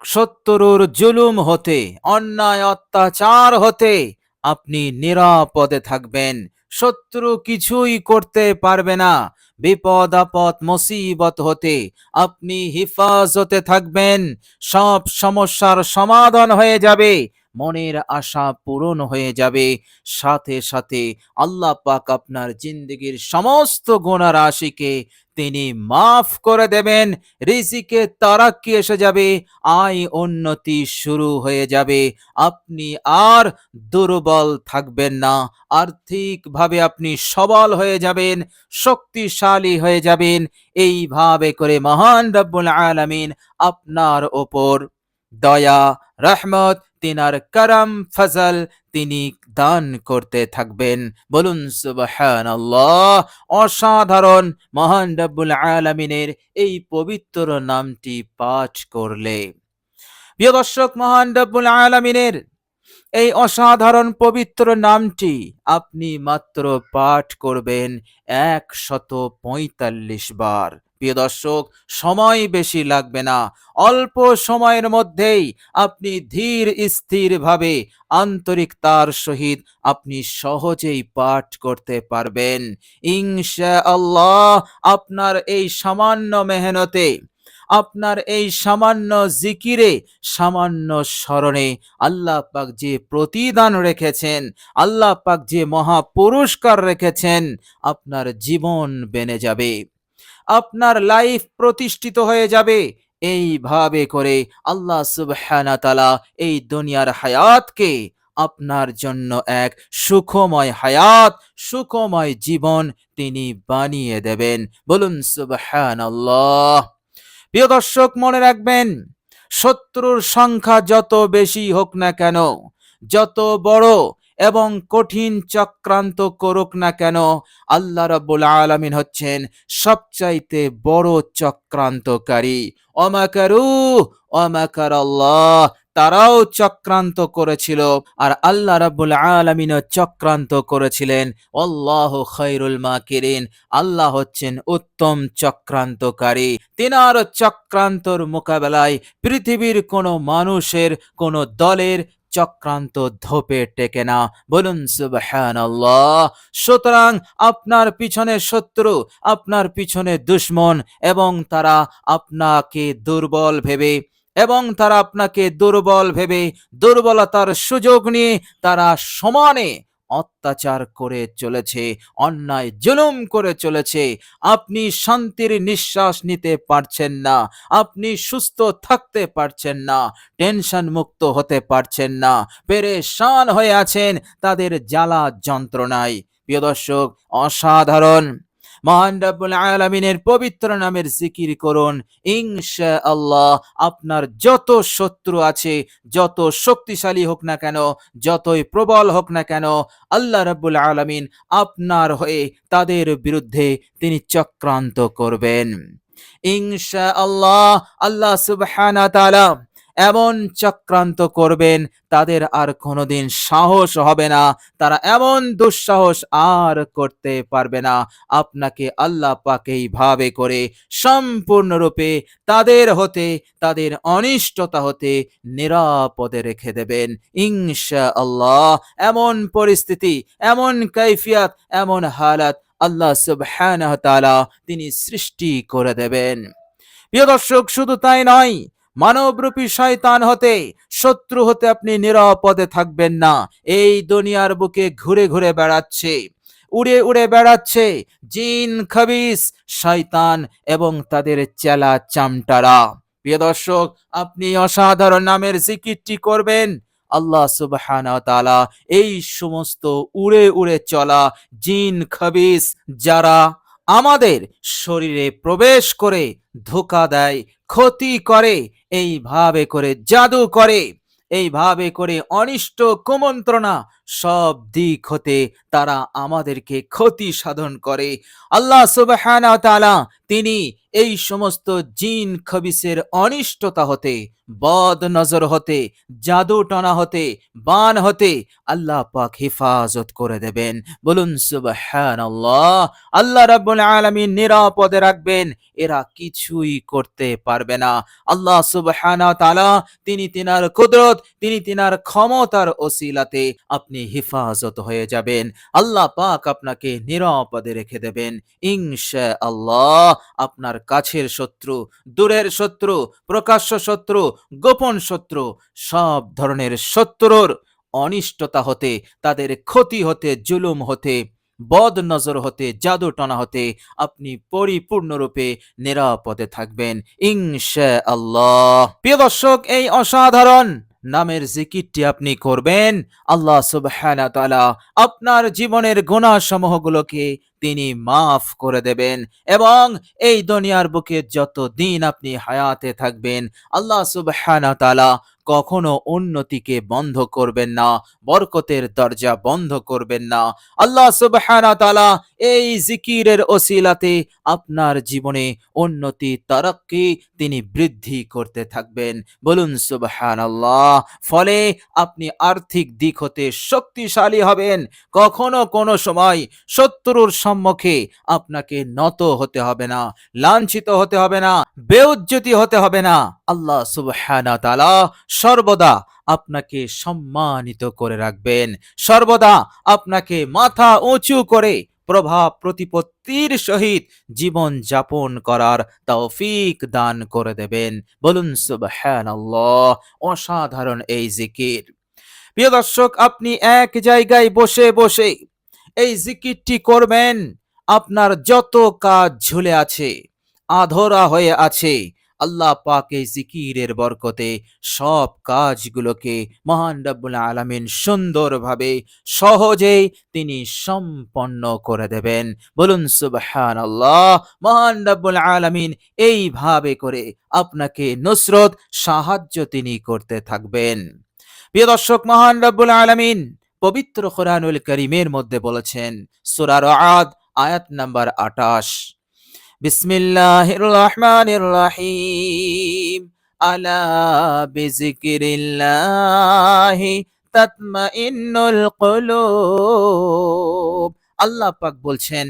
শত্রুর জুলুম হতে, অন্যায় অত্যাচার হতে আপনি নিরাপদে থাকবেন। শত্রু কিছুই করতে পারবে না। বিপদ আপদ মুসিবত হতে আপনি হিফাজতে থাকবেন। সব সমস্যার সমাধান হয়ে যাবে, মনের আশা পূরণ হয়ে যাবে। সাথে সাথে আল্লাহ পাক আপনার জিন্দেগির সমস্ত গুনাহ রাশিকে তিনি মাফ করে দেবেন। রিজিকে তারাক্কি এসে যাবে, আয় উন্নতি শুরু হয়ে যাবে। আপনি আর দুর্বল থাকবেন না। আর্থিকভাবে আপনি সবল হয়ে যাবেন, শক্তিশালী হয়ে যাবেন। এইভাবে করে মহান রব্বুল আলামিন আপনার ওপর দয়া, রহমত, তিনার করম, ফজল তিনি দান করতে থাকবেন। বলুন সুবহানাল্লাহ। অসাধারণ মহান রব্বুল আলামিনের এই পবিত্র নামটি পাঠ করলে, প্রিয় দর্শক, মহান রব্বুল আলামিনের এই অসাধারণ পবিত্র নামটি আপনি মাত্র পাঠ করবেন ১৪৫ বার। প্রিয় দর্শক, সময় বেশি লাগবে না। অল্প সময়ের মধ্যেই আপনি ধীর স্থির ভাবে আন্তরিকতার সহিত আপনি সহজেই পাঠ করতে পারবেন ইনশাআল্লাহ। আপনার এই সামান্য মেহনতে, আপনার এই সামান্য জিকিরে, সামান্য স্মরণে আল্লাহ পাক যে প্রতিদান রেখেছেন, আল্লাহ পাক যে মহা পুরস্কার রেখেছেন, আপনার জীবন বেনে যাবে, আপনার লাইফ প্রতিষ্ঠিত হয়ে যাবে। এইভাবে করে আল্লাহ সুবহানাহু ওয়া তাআলা এই দুনিয়ার হায়াতকে আপনার জন্য এক সুখময় হায়াত, সুখময় জীবন তিনি বানিয়ে দেবেন। বলুন সুবহানাল্লাহ। প্রিয় দর্শক, মনে রাখবেন, শত্রুর সংখ্যা যত বেশি হোক না কেন, যত বড় এবং কঠিন চক্রান্ত করুক না কেন, আল্লাহ রাব্বুল আলামিন হচ্ছেন সবচাইতে বড় চক্রান্তকারী। ওয়ামাকারু ওয়ামাকারাল্লাহ, তারাও চক্রান্ত করেছিল আর আল্লাহ রাব্বুল আলামিনও চক্রান্ত করেছিলেন। আল্লাহু খায়রুল মাকিরিন, আল্লাহ হচ্ছেন উত্তম চক্রান্তকারী। তিনার চক্রান্তর মোকাবেলায় পৃথিবীর কোনো মানুষের, কোনো দলের চক্রান্ত ধোপে টেকে না। বলুন সুবহানাল্লাহ। সুতরাং আপনার পিছনে শত্রু, আপনার পিছনে দুশমন, এবং তারা আপনাকে দুর্বল ভেবে, দুর্বলতার সুযোগ নিয়ে তারা সমানে অত্যাচার করে চলেছে, অন্যায় জুলুম করে চলেছে। আপনি শান্তির নিঃশ্বাস নিতে পারছেন না, আপনি সুস্থ থাকতে পারছেন না, টেনশন মুক্ত হতে পারছেন না, পেরেশান হয়ে আছেন তাদের জ্বালা যন্ত্রণায়। প্রিয় দর্শক, অসাধারণ মহান রব্বুল আলামিনের পবিত্র নামের জিকির করুন। ইনশাআল্লাহ আপনার যত শত্রু আছে, যত শক্তিশালী হোক না কেন, যতই প্রবল হোক না কেন, আল্লাহ রাব্বুল আলামিন আপনার হয়ে তাদের বিরুদ্ধে তিনি চক্রান্ত করবেন ইনশাআল্লাহ। আল্লাহ সুবহানাহু ওয়া তাআলা এমন চক্রান্ত করবেন, তাদের আর কোনোদিন সাহস হবে না, তারা এমন দুঃসাহস আর করতে পারবে না। আপনাকে আল্লাহ পাক এইভাবে করে সম্পূর্ণরূপে তাদের হতে, তাদের অনিষ্টতা হতে নিরাপদে রেখে দেবেন ইনশাআল্লাহ। এমন পরিস্থিতি, এমন কাইফিয়াত, এমন হালাত আল্লাহ সুবহানাহু ওয়া তাআলা তিনি সৃষ্টি করে দেবেন। প্রিয় দর্শক, শুধু তাই নয়, মানবরূপী শয়তান হতে, শত্রু হতে আপনি নিরাপদে থাকবেন না। এই দুনিয়ার বুকে ঘুরে ঘুরে বেড়াচ্ছে, উড়ে উড়ে বেড়াচ্ছে জিন, খবিস, শয়তান এবং তাদের চেলা চামটারা। প্রিয় দর্শক, আপনি অসাধারণ নামের জিকিরটি করবেন। আল্লাহ সুবহানাহু ওয়া তাআলা এই সমস্ত উড়ে উড়ে চলা জিন, খবিস যারা আমাদের শরীরে প্রবেশ করে ধোঁকা দেয়, ক্ষতি করে, এইভাবে করে জাদু করে, এইভাবে করে অনিষ্ট কুমন্ত্রণা সব দিক হতে তারা আমাদেরকে ক্ষতি সাধন করে। আল্লাহ সুবহানাহু ওয়া তাআলা তিনি এই সমস্ত জিন খবিসের অনিষ্টতা হতে, বদ নজর হতে, জাদু টনা হতে, বান হতে আল্লাহ পাক হেফাজত করে দেবেন। বলুন সুবহানাল্লাহ। আল্লাহ রাব্বুল আলামিন নিরাপদে রাখবেন, এরা কিছুই করতে পারবে না। আল্লাহ সুবহানাহু ওয়া তাআলা তিনি তিনার কুদরত, তিনি তিনার ক্ষমতার ওসিলাতে আপনি হেফাজত হয়ে যাবেন। আল্লাহ পাক আপনাকে নিরাপদে রেখে দেবেন ইনশাআল্লাহ। আপনার কাছের শত্রু, দূরের শত্রু, প্রকাশ্য শত্রু, গোপন শত্রু, সব ধরনের শত্রুর অনিষ্টতা হতে, তাদের ক্ষতি হতে, জুলুম হতে, বদ নজর হতে, জাদু টনা হতে আপনি পরিপূর্ণরূপে নিরাপদে থাকবেন ইনশাআল্লাহ। প্রিয় দর্শক, এই অসাধারণ নামের জিকিরটি আপনি করবেন, আল্লাহ সুবহানাহু ওয়া তাআলা আপনার জীবনের গুনাহ সমূহগুলোকে তিনি মাফ করে দেবেন এবং এই দুনিয়ার বুকে যতদিন আপনি হায়াতে থাকবেন আল্লাহ সুবহানাহু ওয়া তাআলা কখনো উন্নতিকে বন্ধ করবেন না, বরকতের দরজা বন্ধ করবেন না। আল্লাহ সুবহানাহু ওয়া তাআলা এই জিকিরের ওসিলাতে আপনার জীবনে উন্নতি, তারাক্কি তিনি বৃদ্ধি করতে থাকবেন। বলুন সুবহানাল্লাহ। ফলে আপনি আর্থিক দিক হতে শক্তিশালী হবেন। কখনো কোনো সময় শত্রুর সম্মুখে আপনাকে নত হতে হবে না, লাঞ্ছিত হতে হবে না, বেউজ্জতি হতে হবে না। আল্লাহ সুবহানাহু ওয়া তাআলা সর্বদা আপনাকে সম্মানিত করে রাখবেন, সর্বদা আপনাকে মাথা উঁচু করে প্রভাব প্রতিপত্তির সহিত জীবন যাপন করার তৌফিক দান করে দেবেন। বলুন সুবহানাল্লাহ। অসাধারণ এই জিকির। প্রিয় দর্শক, আপনি এক জায়গায় বসে বসে এই জিকিরটি করবেন। আপনার যত কাজ ঝুলে আছে, আধরা হয়ে আছে, আল্লাহ পাক এই জিকিরের বরকতে সব কাজগুলোকে মহান রব্বুল আলামিন সুন্দরভাবে সহজেই তিনি সম্পন্ন করে দেবেন। বলুন সুবহানাল্লাহ। মহান রব্বুল আলামিন এইভাবে করে আপনাকে নুসরত, সাহায্য তিনি করতে থাকবেন। প্রিয় দর্শক, মহান রব্বুল আলামিন পবিত্র কোরআনুল কারীমের মধ্যে বলেছেন, সূরা রাদ আয়াত নাম্বার 28, বিসমিল্লাহির রহমানির রহিম, আলা বিযিকরিল্লাহি তাতমাইন্নুল কুলুব। আল্লাহ পাক বলছেন,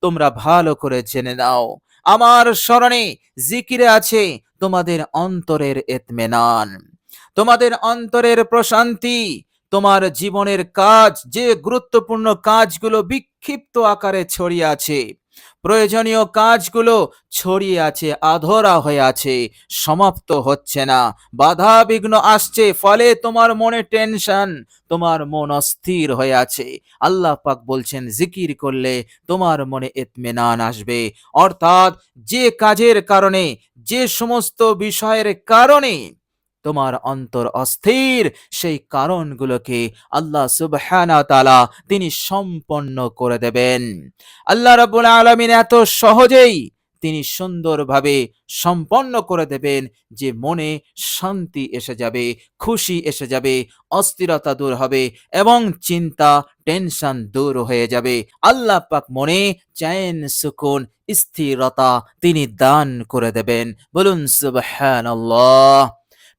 তোমরা ভালো করে জেনে নাও, আমার স্মরণে, জিকিরে আছে তোমাদের অন্তরের ইতমিনান, তোমাদের অন্তরের প্রশান্তি। তোমার জীবনের কাজ, যে গুরুত্বপূর্ণ কাজগুলো বিক্ষিপ্ত আকারে ছড়িয়ে আছে, প্রয়োজনীয় কাজগুলো ছড়িয়ে আছে, আধরা হয়ে আছে, সমাপ্ত হচ্ছে না, বাধা বিঘ্ন আসছে, ফলে তোমার মনে টেনশন, তোমার মন অস্থির হয়ে আছে। আল্লাহ পাক বলছেন, জিকির করলে তোমার মনে ইতমিনান আসবে। অর্থাৎ যে কাজের কারণে, যে সমস্ত বিষয়ের কারণে তোমার অন্তর অস্থির, সেই কারণগুলোকে আল্লাহ সুবহানাহু ওয়া তাআলা তিনি সম্পন্ন করে দেবেন। আল্লাহ রাব্বুল আলামিন এত সহজেই তিনি সুন্দরভাবে সম্পন্ন করে দেবেন যে মনে শান্তি এসে যাবে, খুশি এসে যাবে, অস্থিরতা দূর হবে এবং চিন্তা, টেনশন দূর হয়ে যাবে। আল্লাহ পাক মনে চैन, সুকুন, স্থিরতা তিনি দান করে দেবেন। বলুন সুবহানাল্লাহ।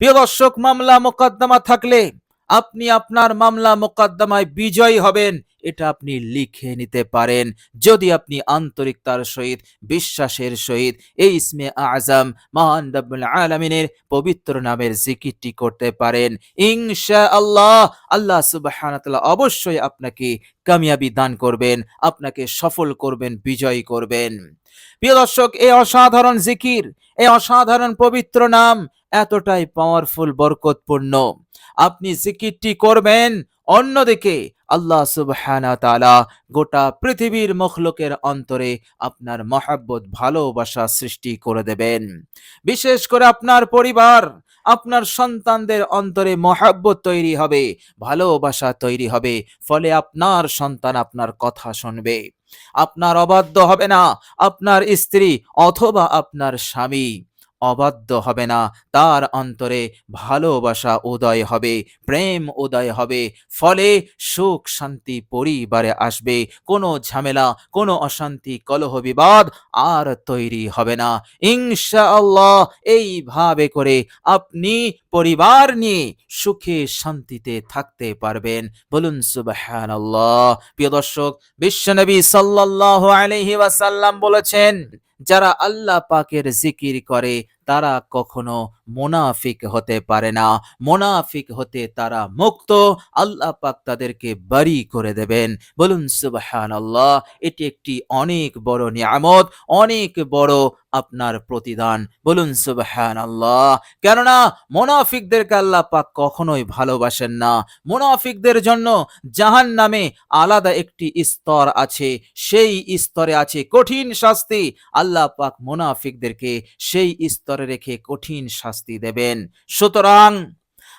প্রিয় দর্শক, মামলা মোকদ্দমা থাকলে আপনি আপনার মামলা মোকদ্দমায় বিজয়ী হবেন, এটা আপনি লিখে নিতে পারেন যদি আপনি আন্তরিকতার সহিত, বিশ্বাসের সহিত এই ইসমে আজম মহান রব্বুল আলামিনের পবিত্র নামের জিকিরটি করতে পারেন ইনশাআল্লাহ। আল্লাহ সুবহানাহু ওয়া তাআলা অবশ্যই আপনাকে কামিয়াবি দান করবেন, আপনাকে সফল করবেন, বিজয়ী করবেন। প্রিয় দর্শক, এই অসাধারণ জিকির, এই অসাধারণ পবিত্র নাম এতটাই পাওয়ারফুল, বরকতপূর্ণ। আপনি জিকিরটি করবেন, অন্যদিকে আল্লাহ সুবহানাহু ওয়া তাআলা গোটা পৃথিবীর মখলুকের অন্তরে আপনার মহব্বত, ভালোবাসা সৃষ্টি করে দেবেন। বিশেষ করে আপনার পরিবার, আপনার সন্তানদের অন্তরে মহব্বত তৈরি হবে, ভালোবাসা তৈরি হবে। ফলে আপনার সন্তান আপনার কথা শুনবে, আপনার অবাধ্য হবে না। আপনার স্ত্রী অথবা আপনার স্বামী অবাধ্য হবে না, তার অন্তরে ভালোবাসা উদয় হবে, প্রেম উদয় হবে, ফলে সুখ শান্তি পরিবারে আসবে, কোনো ঝামেলা, কোনো অশান্তি, কলহ বিবাদ আর তৈরি হবে না ইনশাআল্লাহ। এইভাবে করে আপনি পরিবার নিয়ে সুখে শান্তিতে থাকতে পারবেন। বলুন সুবহানাল্লাহ। প্রিয় দর্শক, বিশ্বনবী সাল্লাল্লাহু আলাইহি ওয়াসাল্লাম বলেছেন, যারা আল্লাহ পাকের জিকির করে তারা কখনো মুনাফিক হতে পারে না, মুনাফিক হতে তারা মুক্ত, আল্লাহ পাক তাদেরকে বারি করে দেবেন। বলুন সুবহানাল্লাহ। এটি একটি অনেক বড় নিয়ামত, অনেক বড় আপনার প্রতিদান। বলুন সুবহানাল্লাহ। কেননা মুনাফিকদেরকে আল্লাহ পাক কখনোই ভালোবাসেন না। মুনাফিকদের জন্য জাহান্নামে আলাদা একটি স্তর আছে, সেই স্তরে আছে কঠিন শাস্তি। আল্লাহ পাক মুনাফিকদেরকে সেই স্তরে রেখে কঠিন শাস্তি দেবেন। সুতরাং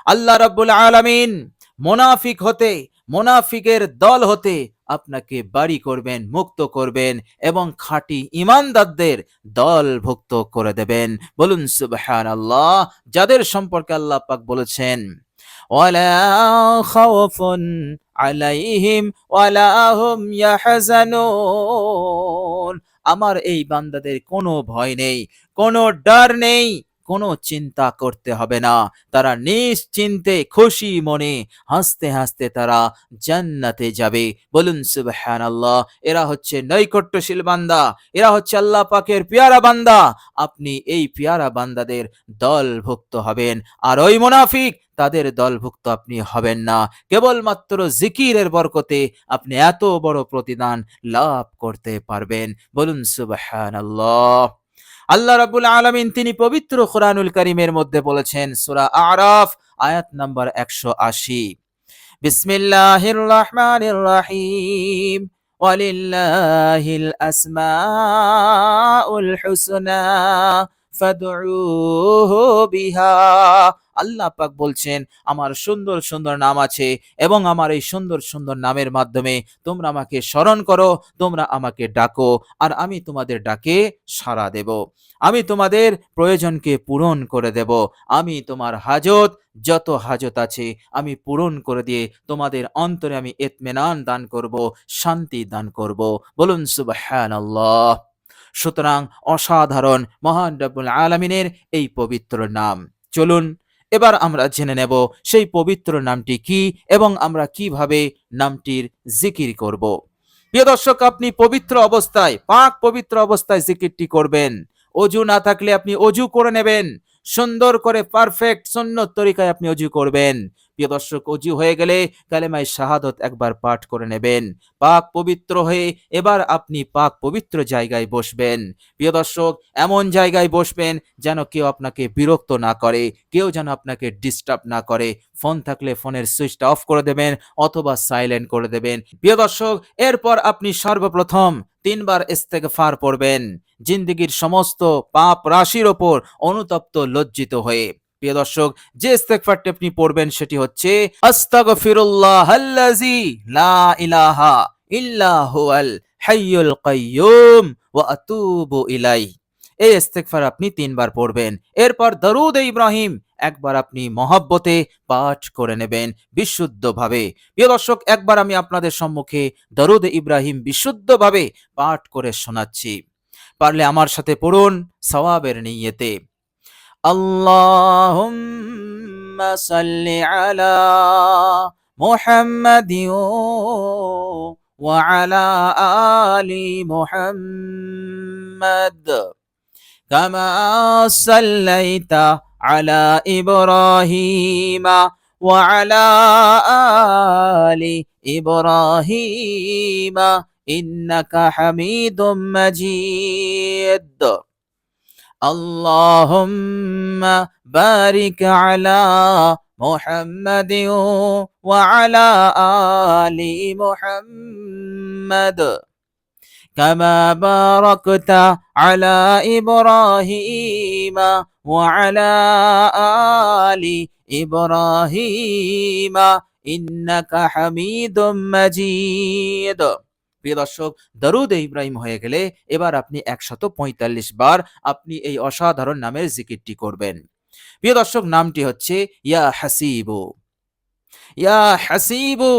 আল্লাহ রাব্বুল আলামিন মুনাফিক হতে, মুনাফিকের দল হতে আপনাকে বাড়ি করবেন, মুক্ত করবেন এবং খাঁটি ঈমানদারদের দলভুক্ত করে দেবেন। বলুন সুবহানাল্লাহ। যাদের সম্পর্কে আল্লাহ পাক বলেছেন, ওয়ালা খাউফুন আলাইহিম ওয়ালা হুম ইয়াহজানুন, আমার এই বান্দাদের কোনো ভয় নেই, কোনো ডর নেই, কোনো চিন্তা করতে হবে না, তারা নিশ্চিন্তে খুশি মনে হাসতে হাসতে তারা জান্নাতে যাবে। বলুন সুবহানাল্লাহ। এরা হচ্ছে নৈকট্যশীল বান্দা, এরা হচ্ছে আল্লাহ পাকের পেয়ারা বান্দা। আপনি এই পেয়ারা বান্দাদের দলভুক্ত হবেন, আর ওই মুনাফিক তাদের দলভুক্ত আপনি হবেন না। কেবলমাত্র জিকিরের বরকতে আপনি এত বড় প্রতিদান লাভ করতে পারবেন। বলুন সুবহানাল্লাহ। আল্লাহ রাব্বুল আলামিন তিনি পবিত্র কোরআনুল কারীমের মধ্যে বলেছেন, সূরা আরাফ আয়াত নাম্বার 180, বিসমিল্লাহির রহমানির রহিম, ওয়ালিল্লাহিল আসমাউল হুসনা ফাদউহু বিহা। আল্লাহ পাক বলছেন, আমার সুন্দর সুন্দর নাম আছে এবং আমার এই সুন্দর সুন্দর নামের মাধ্যমে তোমরা আমাকে স্মরণ করো, তোমরা আমাকে ডাকো, আর আমি তোমাদের ডাকে সাড়া দেব। আমি তোমাদের প্রয়োজনকে পূরণ করে দেব। আমি তোমার হাজত, যত হাজত আছে আমি পূরণ করে দিয়ে তোমাদের অন্তরে আমি ইতমিনান দান করব, শান্তি দান করব। বলুন সুবহানাল্লাহ। সুতরাং অসাধারণ মহান রব্বুল আলামিনের এই পবিত্র নাম। চলুন এবার আমরা জেনে নেব সেই পবিত্র নামটি কি এবং আমরা কিভাবে নামটির জিকির করব। প্রিয় দর্শক, আপনি পবিত্র অবস্থায়, পাক পবিত্র অবস্থায় জিকিরটি করবেন। অজু না থাকলে আপনি অজু করে নেবেন, সুন্দর করে পারফেক্ট সুন্নত তরিকায় আপনি অজু করবেন। প্রিয় দর্শক, অজু হয়ে গেলে কালেমায়ে শাহাদত একবার পাঠ করে নেবেন। পাক পবিত্র হয়ে এবার আপনি পাক পবিত্র জায়গায় বসবেন। প্রিয় দর্শক, এমন জায়গায় বসবেন যেন কেউ আপনাকে বিরক্ত না করে, কেউ যেন আপনাকে ডিস্টার্ব না করে। ফোন থাকলে ফোনের সুইচটা অফ করে দেবেন অথবা সাইলেন্ট করে দেবেন। প্রিয় দর্শক, এরপর আপনি সর্বপ্রথম 3 বার ইস্তেগফার পড়বেন, জিন্দেগীর সমস্ত পাপ রাশির ওপর অনুতপ্ত লজ্জিত হয়ে। প্রিয় দর্শক, যে ইস্তেগফারটি আপনি পড়বেন সেটি হচ্ছে, আস্তাগফিরুল্লাহাল্লাযী লা ইলাহা ইল্লা হুয়াল হাইয়ুল কাইয়্যুম ওয়া আতুবু ইলাইহি। এই ইস্তেগফার আপনি 3 বার পড়বেন। এরপর দরুদ ইব্রাহিম একবার আপনি মহব্বতে পাঠ করে নেবেন বিশুদ্ধভাবে। প্রিয় দর্শক, একবার আমি আপনাদের সম্মুখে দরুদ ইব্রাহিম বিশুদ্ধভাবে পাঠ করে শোনাচ্ছি, পারলে আমার সাথে পড়ুন সওয়াবের নিয়তে। আল্লাহুম্মা সাল্লি আলা মুহাম্মাদিন ওয়া আলা আলি মুহাম্মাদ কামা সাল্লাইতা আলা ইব্রাহিম ওয়া আলা আলি ইব্রাহিম ইন্নাকা হামিদুম মাজিদ। আল্লাহুম্মা বারিক আলা মুহাম্মাদিন ওয়া আলা আলি মুহাম্মাদ কামা বারাকতা আলা ইব্রাহিম ওয়া আলা আলি ইব্রাহিম ইন্নাকা হামিদুম মাজিদ। প্রিয় দর্শক, দরুদ ইব্রাহিম হয়ে গেলে এবার আপনি ১৪৫ বার আপনি এই অসাধারণ নামের জিকিরটি করবেন। প্রিয় দর্শক, নামটি হচ্ছে ইয়া হাসিবু, ইয়া হাসিবু,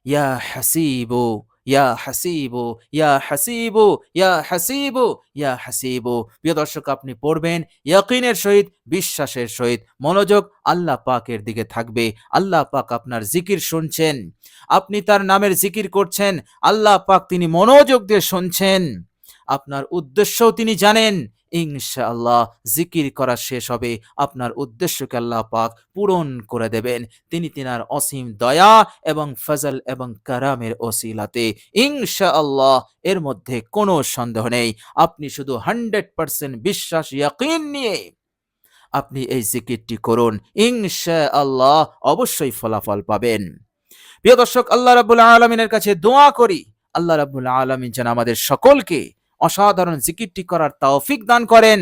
ইয়া হাসিবু, ইয়া হাসিবু, ইয়া হাসিবু, ইয়া হাসিবু, ইয়া হাসিবু। প্রিয় দর্শক, আপনি পড়বেন ইয়াকিনের সহিত, বিশ্বাসের সহিত, মনোযোগ আল্লাহ পাকের দিকে থাকবে। আল্লাহ পাক আপনার জিকির শুনছেন, আপনি তার নামের জিকির করছেন, আল্লাহ পাক তিনি মনোযোগ দিয়ে শুনছেন, আপনার উদ্দেশ্যও তিনি জানেন। ইনশাআল্লাহ জিকির করা শেষ হবে, আপনার উদ্দেশ্যকে আল্লাহ পাক পূরণ করে দেবেন। তিনি তিনার অসীম দয়া এবং ফজল এবং কারামের ওসিলাতে ইনশাআল্লাহ, এর মধ্যে কোনো সন্দেহ নেই। আপনি শুধু 100% বিশ্বাস ইয়াকিন নিয়ে আপনি এই জিকিরটি করুন, ইনশাআল্লাহ অবশ্যই ফলাফল পাবেন। প্রিয় দর্শক, আল্লাহ রাব্বুল আলামিনের কাছে দোয়া করি, আল্লাহ রাব্বুল আলামিন যেন আমাদের সকলকে অসাধারণ জিকিরটি করার তৌফিক দান করেন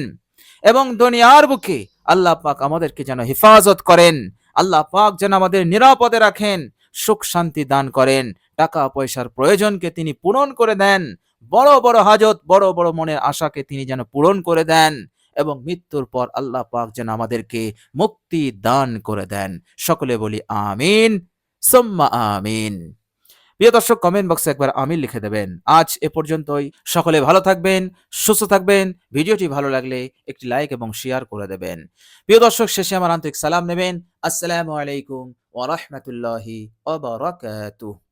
এবং দুনিয়ার বুকে আল্লাহ পাক আমাদেরকে যেন হেফাজত করেন, আল্লাহ পাক যেন আমাদের নিরাপদে রাখেন, সুখ শান্তি দান করেন, টাকা পয়সার প্রয়োজনকে তিনি পূরণ করে দেন, বড় বড় হাজত, বড় বড় মনের আশাকে তিনি যেন পূরণ করে দেন এবং মৃত্যুর পর আল্লাহ পাক যেন আমাদেরকে মুক্তি দান করে দেন। সকলে বলি আমিন সুম্মা আমিন। প্রিয় দর্শক, কমেন্ট বক্সে একবার আমিন লিখে দেবেন। আজ এ পর্যন্তই। সকলে ভালো থাকবেন, সুস্থ থাকবেন। ভিডিওটি ভালো লাগলে একটি লাইক এবং শেয়ার করে দেবেন। প্রিয় দর্শক, শেষে আমার আন্তরিক সালাম নেবেন। আসসালামু আলাইকুম ওয়া রাহমাতুল্লাহি ওয়া বারাকাতুহু।